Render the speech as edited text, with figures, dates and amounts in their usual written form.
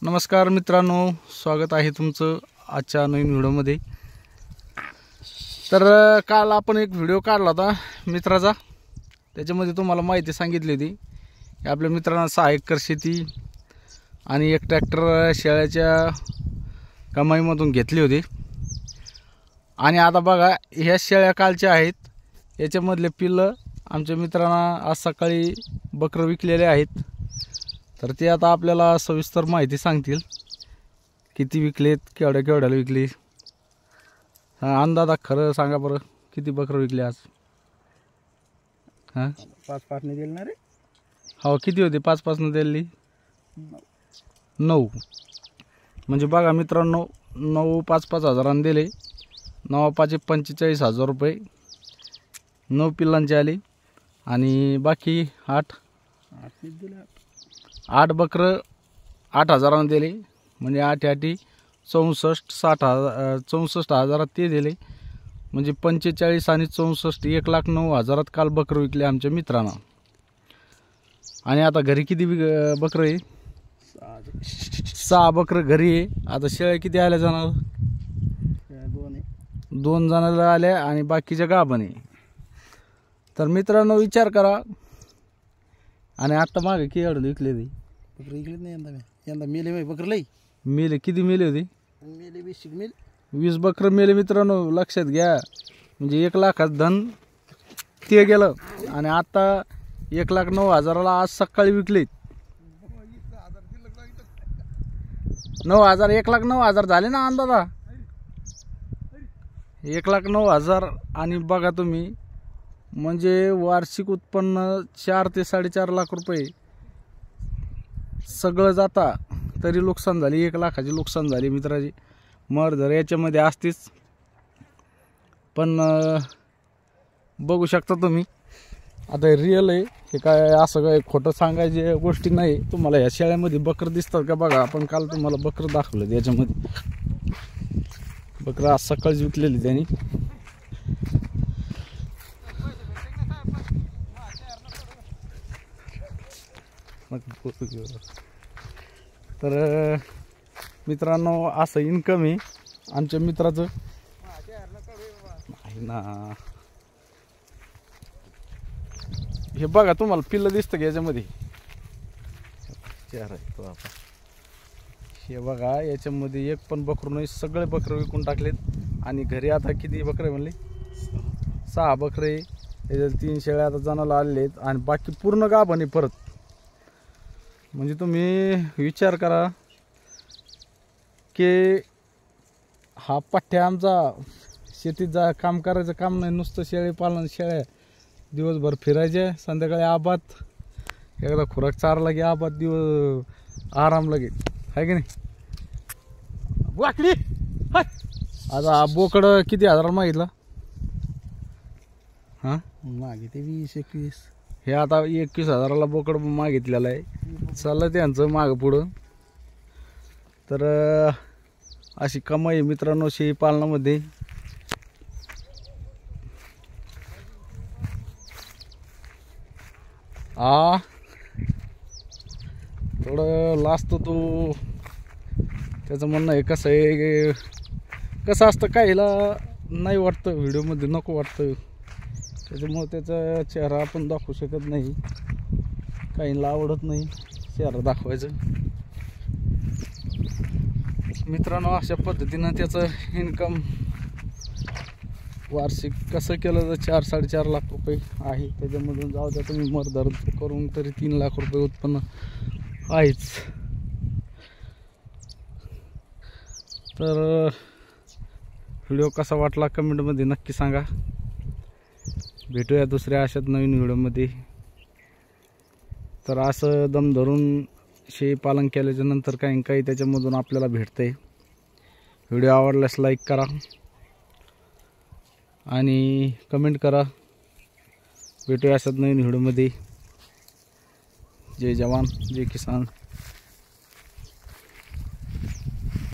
नमस्कार मित्रांनो, स्वागत आहे तुमचं आजच्या नवीन व्हिडिओमध्ये। तर काल आपण एक व्हिडिओ काढला होता मित्राचा, त्याच्यामध्ये तुम्हाला माहिती सांगितली होती की आपल्या मित्रांना 6 एकर शेती आणि एक ट्रॅक्टर शेळ्याच्या कमाईमधून घेतली होती। आणि आता बघा, ह्या शेळ्या कालच्या आहेत, याच्यामधले पिल्लं आमच्या मित्रांना आज सकाळी बकरं विकलेले आहेत। तर ते आता आपल्याला सविस्तर माहिती सांगतील, किती विकलेत, केवढ्याला विकली। अंदाजा खरं सांगा बरं, किती बकरं विकले आज? हां, 5 ने दिले ना रे? हो, किती होते? 5 ने दिली? 9। म्हणजे बघा मित्रांनो, 9 5 हजारांनी दिले। 9 5 45,000 रुपये 9 पिल्लांचे आले। आणि बाकी 8 बकरं 8 हजारांनी दिले। म्हणजे 8 8 64 हजारात ते दिले। म्हणजे 45 आणि 64 1,09,000 काल बकरं विकले आमच्या मित्रांना। आणि आता घरी किती बकरं आहे? 6 बकरं घरी आहे। आता शेळ्या किती आल्या जाणार? 2 जणांना आल्या आणि बाकीच्या गाभण आहे। तर मित्रांनो विचार करा। आणि आता मागे किती एवढं विकले ते बकरं विकलेत नाही यंदा मेले बकरं लई मेले। किती मेले होते? मेले 20 मेले। 20 बकरं मेले मित्रांनो, लक्षात घ्या। म्हणजे 1 लाखात धन ते गेलं। आणि आता 1,09,000 आज सकाळी विकलेत। 9,000 1,09,000 झाले ना अंदाजा? 1,09,000। आणि बघा तुम्ही, म्हणजे वार्षिक उत्पन्न 4 ते 4.5 लाख रुपये सगळं जाता तरी नुकसान झाली। 1 लाखाची नुकसान झाली मित्राची। मर्धर याच्यामध्ये असतेच, पण बघू शकता तुम्ही। आता रिअल आहे हे, काय असं काय खोटं सांगायची गोष्टी नाही। तुम्हाला या शेळ्यामध्ये बकरं दिसतात का? बघा, आपण काल तुम्हाला बकरं दाखवलं याच्यामध्ये। बकरं आज सकाळीच विकलेली त्यांनी। तर मित्रांनो, असं इन्कम आहे आमच्या मित्राचं नाही ना। हे बघा, तुम्हाला पिल्लं दिसतं का याच्यामध्ये? चेहरा आहे तो आता। हे बघा, याच्यामध्ये एक पण बकरू नाही, सगळे बकरं विकून टाकलेत। आणि घरी आता किती बकरे म्हणले? 6 बकरे। याच्यात 3 शेळ्या आता जणाला आलेले आहेत आणि बाकी पूर्ण गाभण आहे परत। म्हणजे तुम्ही विचार करा की हा पठ्ठ्या आमचा शेतीत काम करायचं काम नाही, नुसतं शेळी पालन। शेळ्या दिवसभर फिरायचे, संध्याकाळी आबाद, एकदा खुराक चारला की आबाद, दिवस आराम लगे, आहे की नाही? वाकडी आता बोकड किती हजाराला मागितलं? हां, मागे ते 20-21। हे आता 21,000 बोकड मागितलेलं आहे। चाललं त्यांचं मागं पुढं। तर अशी कमाई मित्रांनो शेळी पालनामध्ये। थोडं लाजतो तो, त्याचं म्हणणं आहे। कसं आहे, कसं असतं, काहीला नाही वाटतं व्हिडिओमध्ये, नको वाटतं, त्याच्यामुळे त्याचा चेहरा आपण दाखवू शकत नाही। काहींना आवडत नाही चेहरा दाखवायचं। मित्रांनो, अशा पद्धतीनं त्याचं इन्कम वार्षिक कसं केलं तर 4-4.5 लाख रुपये आहे। त्याच्यामधून जाऊ द्या तुम्ही मर्धर करून तरी 3 लाख रुपये उत्पन्न आहेच। तर व्हिडिओ कसा वाटला कमेंटमध्ये नक्की सांगा। भेटूया दुसऱ्या अशाच नवीन व्हिडिओमध्ये। तर असं दम धरून शेळी पालन केल्याच्या नंतर काही त्याच्यामधून आपल्याला भेटतंय। व्हिडिओ आवडल्यास लाईक करा आणि कमेंट करा। भेटूया अशाच नवीन व्हिडिओमध्ये। जय जवान जय किसान।